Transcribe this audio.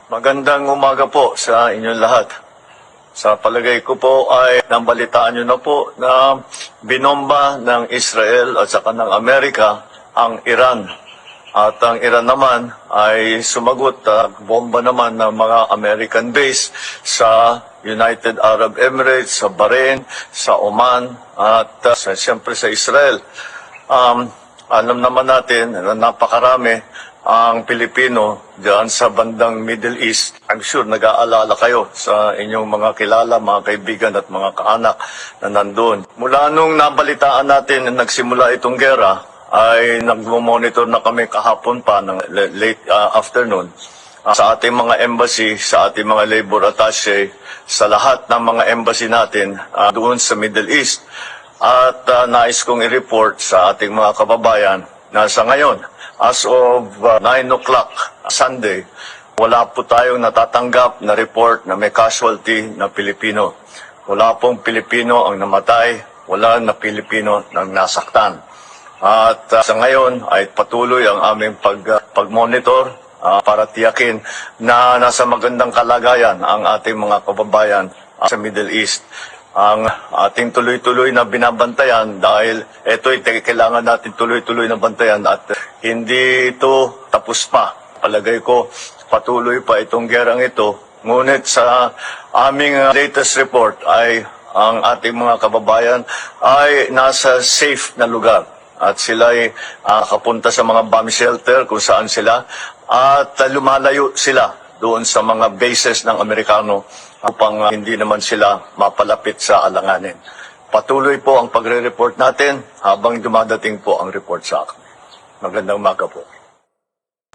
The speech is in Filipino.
Magandang umaga po sa inyong lahat. Sa palagay ko po ay nabalitaan nyo na po na binomba ng Israel at saka ng Amerika ang Iran. At ang Iran naman ay sumagot at bomba naman ng mga American base sa United Arab Emirates, sa Bahrain, sa Oman at siyempre sa Israel. Alam naman natin na napakarami ang Pilipino diyan sa bandang Middle East. I'm sure nag-aalala kayo sa inyong mga kilala, mga kaibigan at mga kaanak na nandun. Mula nung nabalitaan natin na nagsimula itong gera, ay nag-monitor na kami kahapon pa ng late afternoon sa ating mga embassy, sa ating mga labor attaché, sa lahat ng mga embassy natin doon sa Middle East. At nais kong i-report sa ating mga kababayan na sa ngayon, as of 9 o'clock Sunday, wala po tayong natatanggap na report na may casualty na Pilipino. Wala pong Pilipino ang namatay, wala na Pilipino ang nasaktan. At sa ngayon ay patuloy ang aming pag-monitor para tiyakin na nasa magandang kalagayan ang ating mga kababayan sa Middle East. Ang ating tuloy-tuloy na binabantayan dahil ito'y kailangan natin tuloy-tuloy na bantayan at hindi ito tapos pa. Palagay ko patuloy pa itong gerang ito. Ngunit sa aming latest report ay ang ating mga kababayan ay nasa safe na lugar. At sila ay kapunta sa mga bomb shelter kung saan sila at lumalayo sila doon sa mga bases ng Amerikano upang hindi naman sila mapalapit sa alanganin. Patuloy po ang pagre-report natin habang dumadating po ang report sa akin. Magandang umaga po.